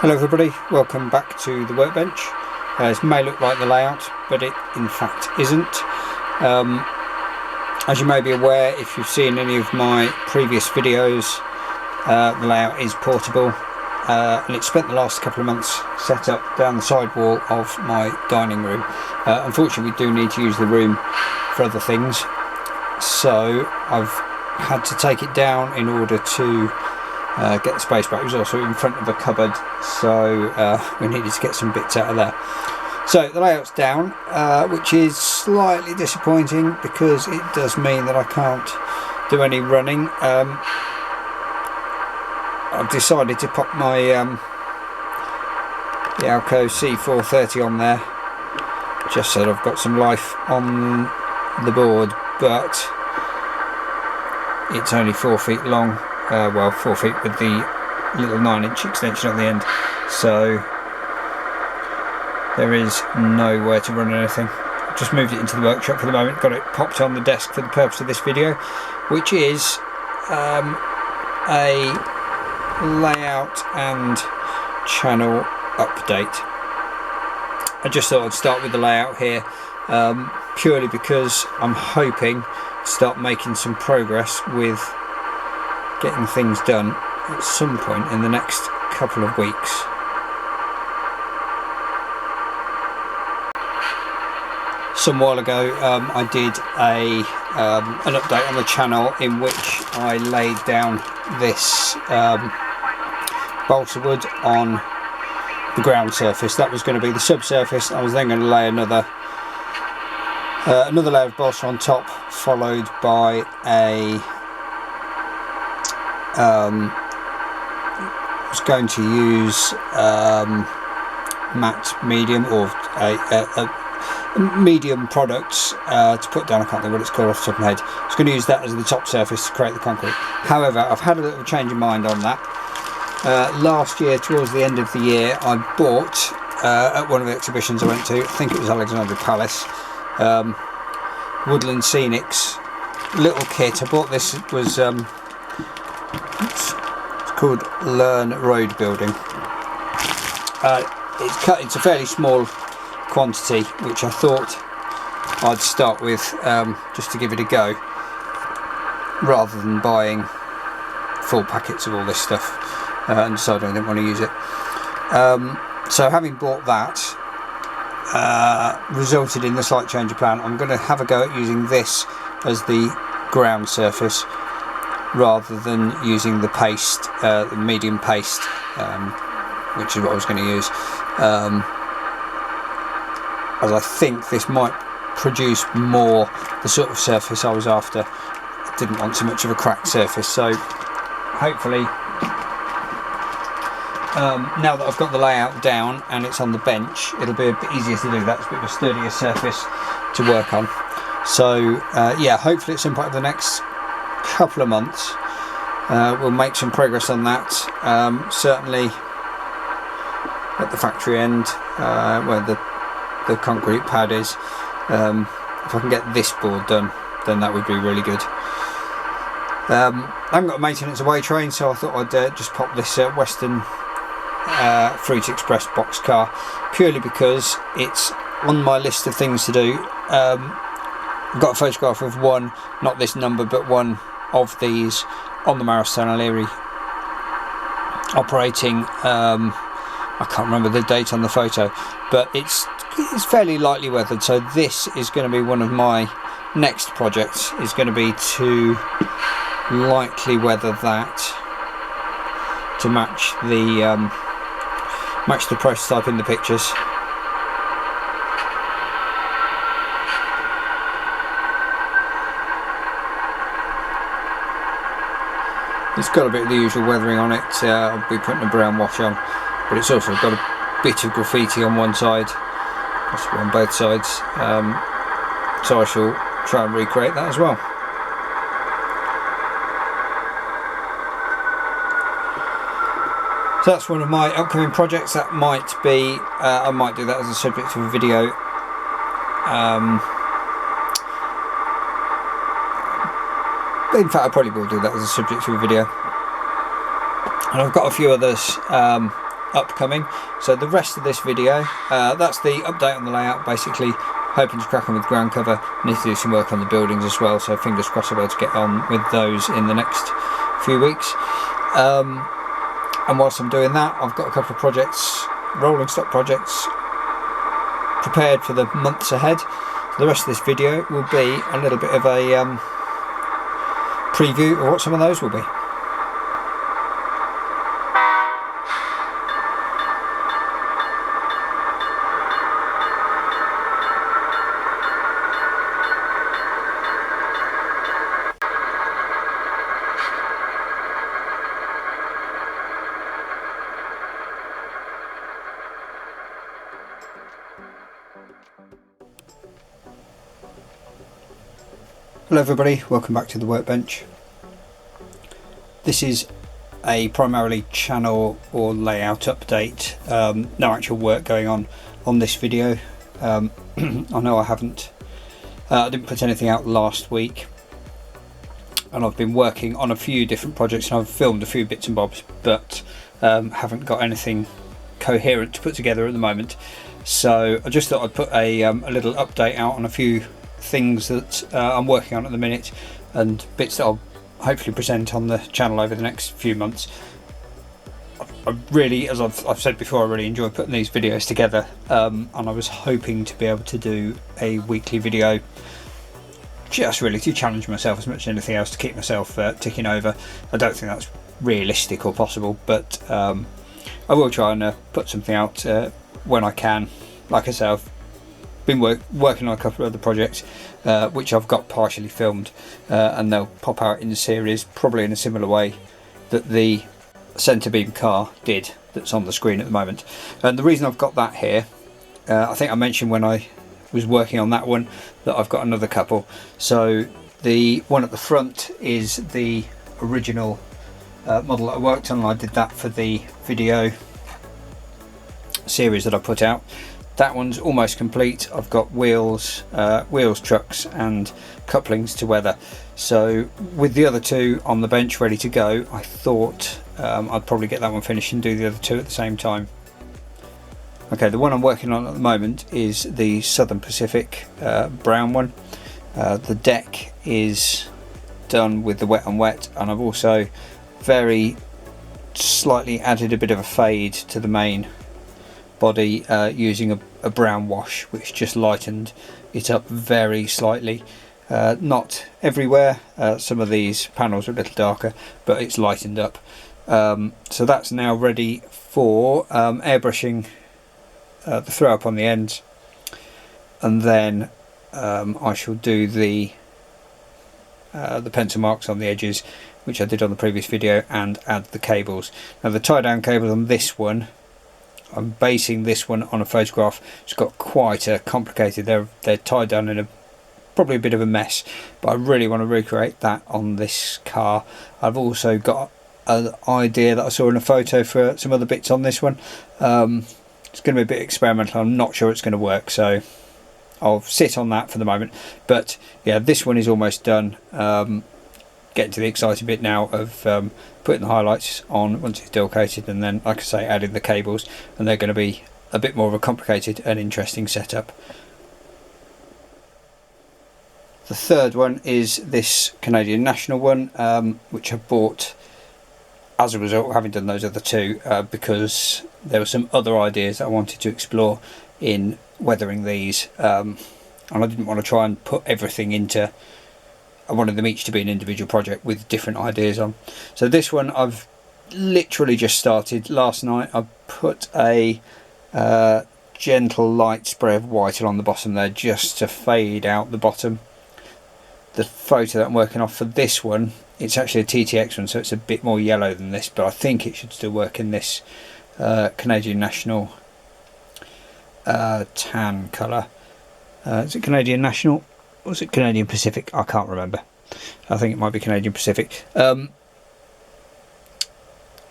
Hello everybody, welcome back to the workbench. This may look like the layout, but it in fact isn't. As you may be aware, if you've seen any of my previous videos, the layout is portable, and it's spent the last couple of months set up down the side wall of my dining room. Unfortunately, we do need to use the room for other things, so I've had to take it down in order to get the space back. It was also in front of a cupboard, so we needed to get some bits out of there. So the layout's down, which is slightly disappointing because it does mean that I can't do any running. I've decided to pop my the Alco C430 on there just so that I've got some life on the board, but it's only 4 feet long. Well, 4 feet with the little 9-inch extension on the end, so there is nowhere to run anything. Just moved it into the workshop for the moment, got it popped on the desk for the purpose of this video, which is a layout and channel update. I just thought I'd start with the layout here, purely because I'm hoping to start making some progress with getting things done at some point in the next couple of weeks. Some while ago I did an update on the channel in which I laid down this balsa wood on the ground surface. That was going to be the subsurface. I was then going to lay another layer of balsa on top, followed by a I was going to use matte medium, or a medium products to put down. I can't think what it's called off the top of my head. I was going to use that as the top surface to create the concrete. However, I've had a little change of mind on that. Last year, towards the end of the year, I bought at one of the exhibitions I went to, I think it was Alexandra Palace, Woodland Scenics little kit. I bought this. It was it's called Learn Road Building. It's a fairly small quantity, which I thought I'd start with just to give it a go, rather than buying full packets of all this stuff and decided I didn't want to use it. So having bought that, resulted in the slight change of plan. I'm going to have a go at using this as the ground surface rather than using the paste, the medium paste, which is what I was going to use, as I think this might produce more the sort of surface I was after. I didn't want too much of a cracked surface, so hopefully now that I've got the layout down and it's on the bench, it'll be a bit easier to do that. It's a bit of a sturdier surface to work on. So yeah, hopefully at some point over the next couple of months we'll make some progress on that. Certainly at the factory end, where the concrete pad is, if I can get this board done, then that would be really good. I haven't got a maintenance away train, so I thought I'd just pop this Western Fruit Express box car, purely because it's on my list of things to do. I've got a photograph of one, not this number, but one of these on the Marrowstone O'Leary operating. I can't remember the date on the photo, but it's fairly lightly weathered, so this is going to be one of my next projects, is going to be to lightly weather that to match the prototype in the pictures. It's got a bit of the usual weathering on it. I'll be putting a brown wash on, but it's also got a bit of graffiti on one side, possibly on both sides, so I shall try and recreate that as well. So that's one of my upcoming projects. That might be, I might do that as a subject of a video. In fact, I probably will do that as a subject of a video. And I've got a few others upcoming. So the rest of this video, that's the update on the layout, basically hoping to crack on with ground cover. Need to do some work on the buildings as well, so fingers crossed I'll be able to get on with those in the next few weeks. And whilst I'm doing that, I've got a couple of projects, rolling stock projects, prepared for the months ahead. The rest of this video will be a little bit of a preview of what some of those will be. Hello everybody, welcome back to the workbench. This is a primarily channel or layout update. No actual work going on this video. I know I didn't put anything out last week, and I've been working on a few different projects and I've filmed a few bits and bobs, but haven't got anything coherent to put together at the moment. So I just thought I'd put a little update out on a few things that I'm working on at the minute, and bits that I'll hopefully present on the channel over the next few months. I really, as I've said before, I really enjoy putting these videos together, and I was hoping to be able to do a weekly video, just really to challenge myself as much as anything else, to keep myself ticking over. I don't think that's realistic or possible, but I will try and put something out when I can. Like I say, I've been working on a couple of other projects which I've got partially filmed, and they'll pop out in the series probably in a similar way that the centre beam car did that's on the screen at the moment. And the reason I've got that here, I think I mentioned when I was working on that one that I've got another couple. So the one at the front is the original model that I worked on, and I did that for the video series that I put out. That one's almost complete. I've got wheels, trucks and couplings to weather. So with the other two on the bench ready to go, I thought I'd probably get that one finished and do the other two at the same time. Okay, the one I'm working on at the moment is the Southern Pacific brown one. The deck is done with the wet on wet, and I've also very slightly added a bit of a fade to the main body using a brown wash, which just lightened it up very slightly. Not everywhere, some of these panels are a little darker, but it's lightened up. So that's now ready for airbrushing the throw up on the ends, and then I shall do the pencil marks on the edges, which I did on the previous video, and add the cables. Now the tie down cables on this one, I'm basing this one on a photograph. It's got quite a complicated, they're tied down in probably a bit of a mess, but I really want to recreate that on this car. I've also got an idea that I saw in a photo for some other bits on this one. It's going to be a bit experimental. I'm not sure it's going to work, so I'll sit on that for the moment. But yeah, this one is almost done. Getting to the exciting bit now of putting the highlights on once it's dual coated, and then, like I say, adding the cables, and they're going to be a bit more of a complicated and interesting setup. The third one is this Canadian National one, which I bought as a result of having done those other two, because there were some other ideas that I wanted to explore in weathering these, and I didn't want to try and put everything into. I wanted them each to be an individual project with different ideas on. So this one I've literally just started last night. I put a gentle light spray of white along the bottom there just to fade out the bottom. The photo that I'm working off for this one, it's actually a TTX one, so it's a bit more yellow than this, but I think it should still work in this Canadian National tan colour. Is it Canadian National? Or was it Canadian Pacific? I can't remember. I think it might be Canadian Pacific. But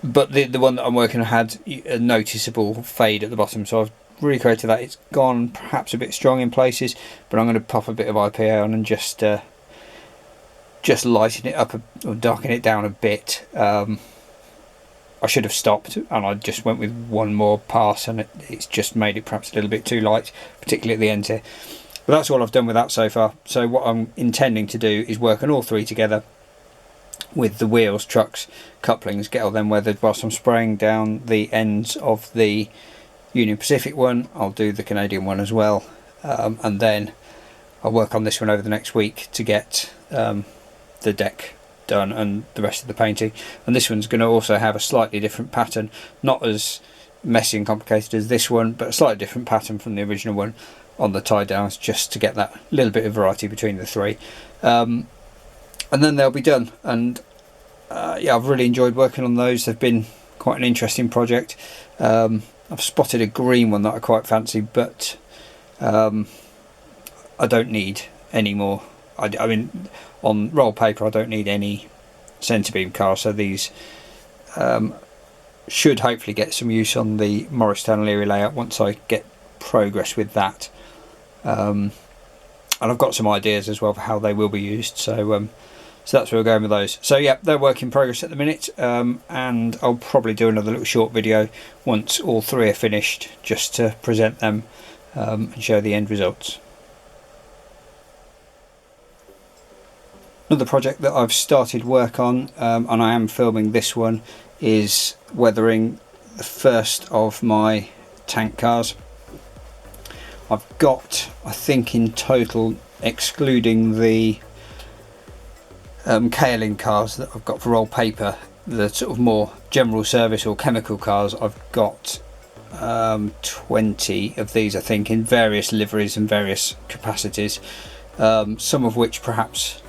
the one that I'm working on had a noticeable fade at the bottom, so I've recreated that. It's gone perhaps a bit strong in places, but I'm going to pop a bit of IPA on and just lighten it up or darken it down a bit. I should have stopped, and I just went with one more pass, and it's just made it perhaps a little bit too light, particularly at the end here. But that's all I've done with that so far. So what I'm intending to do is work on all three together with the wheels, trucks, couplings, get all them weathered whilst I'm spraying down the ends of the Union Pacific one. I'll do the Canadian one as well, and then I'll work on this one over the next week to get the deck done and the rest of the painting. And this one's going to also have a slightly different pattern, not as messy and complicated as this one, but a slightly different pattern from the original one on the tie downs, just to get that little bit of variety between the three, and then they'll be done. And yeah, I've really enjoyed working on those. They've been quite an interesting project. I've spotted a green one that I quite fancy, but I don't need any more. I mean, on roll paper I don't need any centre beam cars, so these should hopefully get some use on the Morristown Leary layout once I get progress with that. And I've got some ideas as well for how they will be used, so that's where we're going with those. So yeah, they're work in progress at the minute, and I'll probably do another little short video once all three are finished, just to present them and show the end results. Another project that I've started work on, and I am filming this one, is weathering the first of my tank cars. I've got, I think in total, excluding the Kaolin cars that I've got for roll paper, the sort of more general service or chemical cars, I've got 20 of these, I think, in various liveries and various capacities, some of which perhaps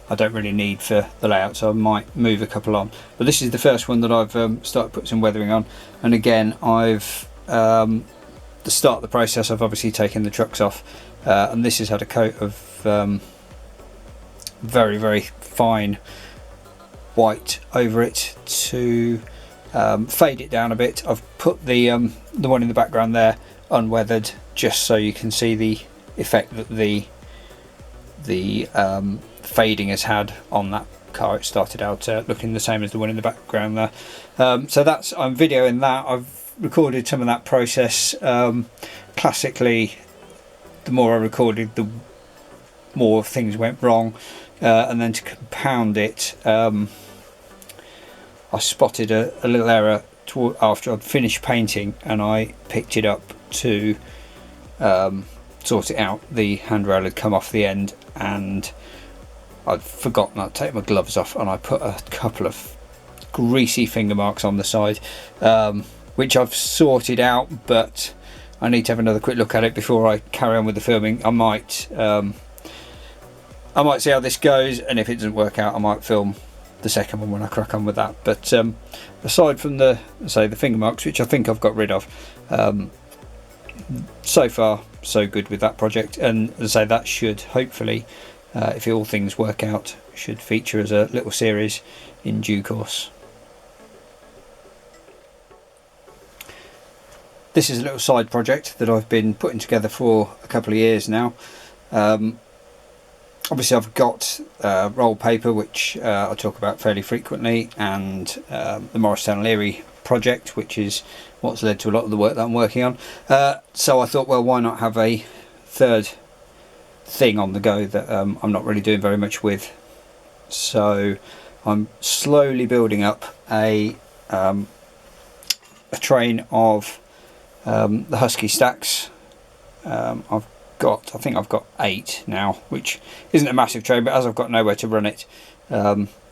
I don't really need for the layout, so I might move a couple on. But this is the first one that I've started putting some weathering on, and again I've the start of the process I've obviously taken the trucks off, and this has had a coat of very, very fine white over it to fade it down a bit. I've put the one in the background there unweathered, just so you can see the effect that the fading has had on that car. It started out looking the same as the one in the background there. So that's, I'm videoing that. I've recorded some of that process. Classically, the more I recorded, the more things went wrong, and then to compound it, I spotted a little error after I'd finished painting, and I picked it up to sort it out. The handrail had come off the end, and I'd forgotten I'd take my gloves off, and I put a couple of greasy finger marks on the side, which I've sorted out, but I need to have another quick look at it before I carry on with the filming. I might see how this goes, and if it doesn't work out I might film the second one when I crack on with that. But aside from the finger marks, which I think I've got rid of, so far so good with that project. And as I say, that should hopefully, if all things work out, should feature as a little series in due course. This is a little side project that I've been putting together for a couple of years now. Obviously I've got roll paper, which I talk about fairly frequently, and the Morristown Leary project, which is what's led to a lot of the work that I'm working on. So I thought, well, why not have a third thing on the go that I'm not really doing very much with. So I'm slowly building up a train of the Husky stacks. I think I've got 8 now, which isn't a massive train, but as I've got nowhere to run it,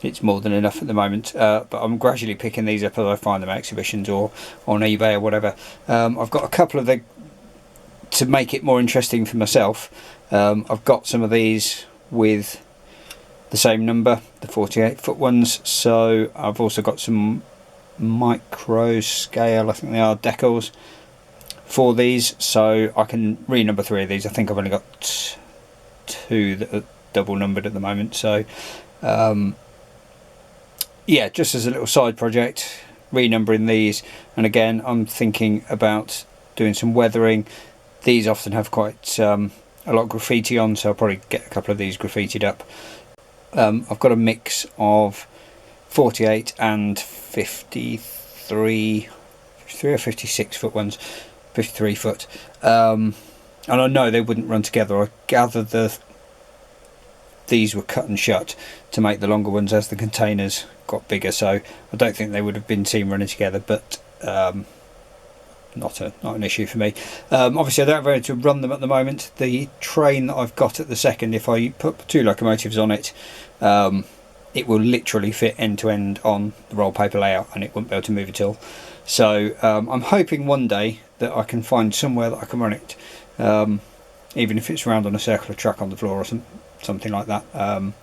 it's more than enough at the moment. But I'm gradually picking these up as I find them at exhibitions or on eBay or whatever. I've got a couple of the, to make it more interesting for myself, I've got some of these with the same number, the 48-foot ones. So I've also got some micro scale, I think they are, decals for these, so I can renumber 3 of these. I think I've only got 2 that are double numbered at the moment. So yeah, just as a little side project, renumbering these. And again, I'm thinking about doing some weathering. These often have quite a lot of graffiti on, so I'll probably get a couple of these graffitied up. I've got a mix of 48 and 53 53 or 56 foot ones, 53 foot, and I know they wouldn't run together. I gather these were cut and shut to make the longer ones as the containers got bigger, so I don't think they would have been seen running together, but not an issue for me. Obviously I don't have anywhere to run them at the moment. The train that I've got at the second, if I put 2 locomotives on it, it will literally fit end to end on the roll paper layout, and it won't be able to move at all. So I'm hoping one day that I can find somewhere that I can run it, even if it's around on a circular track on the floor or something like that. I'm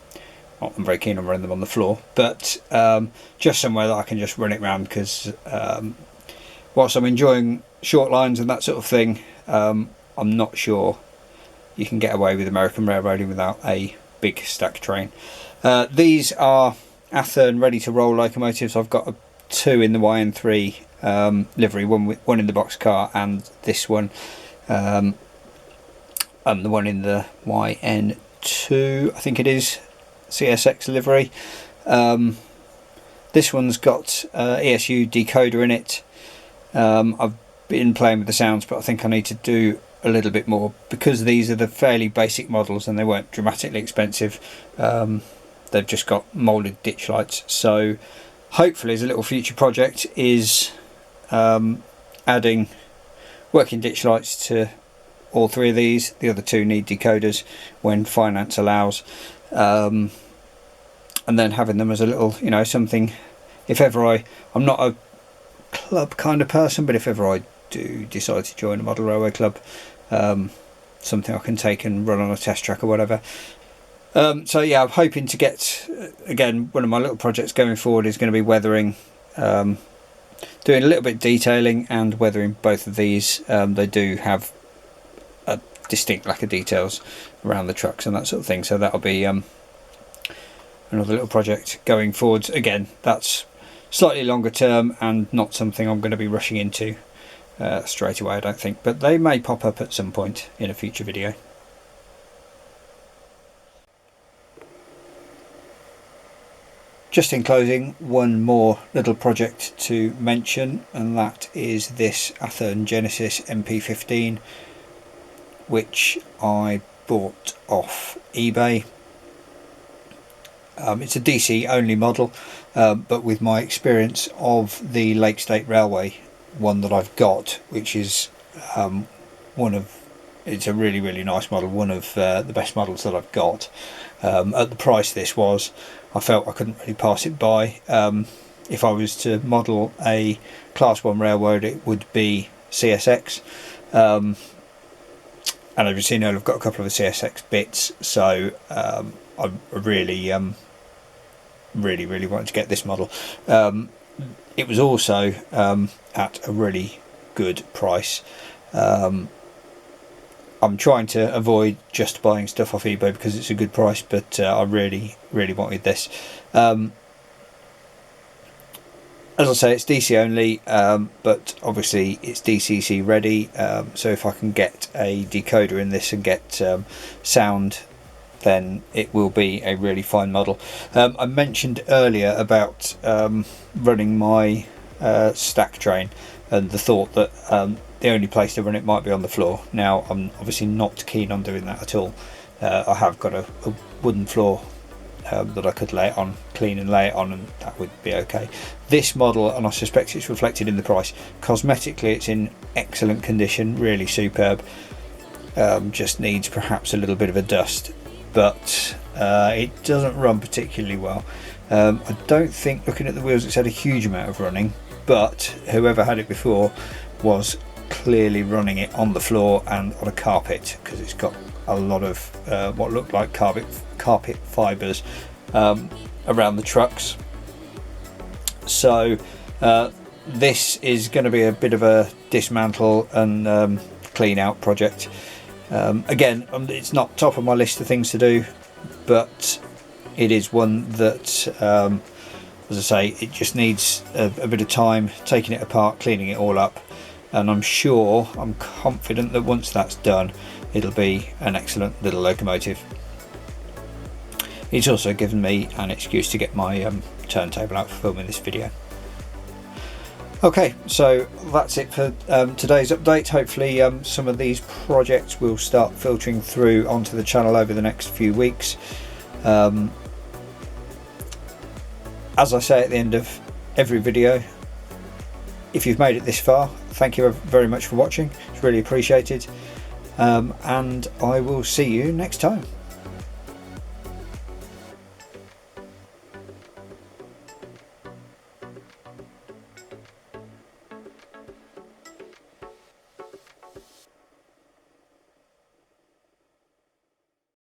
very keen on running them on the floor, but just somewhere that I can just run it around, because whilst I'm enjoying short lines and that sort of thing, I'm not sure you can get away with American railroading without a big stack train. These are Athearn ready to roll locomotives. I've got 2 in the YN3 livery, one in the boxcar, and this one, the one in the YN2, I think it is, CSX livery. This one's got ESU decoder in it. I've been playing with the sounds, but I think I need to do a little bit more, because these are the fairly basic models and they weren't dramatically expensive. They've just got moulded ditch lights, so hopefully as a little future project is adding working ditch lights to all 3 of these. The other 2 need decoders when finance allows, and then having them as a little, you know, something, if ever I'm not a club kind of person, but if ever I do decide to join a model railway club, something I can take and run on a test track or whatever. So yeah, I'm hoping to get, again, one of my little projects going forward is going to be weathering, doing a little bit of detailing and weathering both of these. They do have a distinct lack of details around the trucks and that sort of thing, so that'll be another little project going forwards. Again, that's slightly longer term and not something I'm going to be rushing into straight away, I don't think, but they may pop up at some point in a future video. Just in closing, one more little project to mention, and that is this Athearn Genesis MP15, which I bought off eBay. It's a DC only model, but with my experience of the Lake State Railway one that I've got, which is it's a really nice model, one of the best models that I've got. At the price this was, I felt I couldn't really pass it by. If I was to model a Class 1 railroad, it would be CSX. And as you've seen, I've got a couple of the CSX bits, so I really wanted to get this model. It was also at a really good price. I'm trying to avoid just buying stuff off eBay because it's a good price, but I really wanted this. As I say, it's DC only, but obviously it's DCC ready, so if I can get a decoder in this and get sound, then it will be a really fine model. I mentioned earlier about running my stack train and the thought that the only place to run it might be on the floor. Now, I'm obviously not keen on doing that at all. I have got a wooden floor that I could lay it on, clean and lay it on, and that would be okay. This model, and I suspect it's reflected in the price, cosmetically it's in excellent condition, really superb. Just needs perhaps a little bit of a dust, but it doesn't run particularly well. I don't think, looking at the wheels, it's had a huge amount of running, but whoever had it before was clearly running it on the floor and on a carpet, because it's got a lot of what looked like carpet fibres around the trucks. So this is going to be a bit of a dismantle and clean out project. Again, it's not top of my list of things to do, but it is one that, as I say, it just needs a bit of time taking it apart, cleaning it all up, and I'm confident that once that's done, it'll be an excellent little locomotive. It's also given me an excuse to get my turntable out for filming this video. Okay, so that's it for today's update. Hopefully some of these projects will start filtering through onto the channel over the next few weeks. As I say at the end of every video, if you've made it this far, thank you very much for watching. It's really appreciated, and I will see you next time.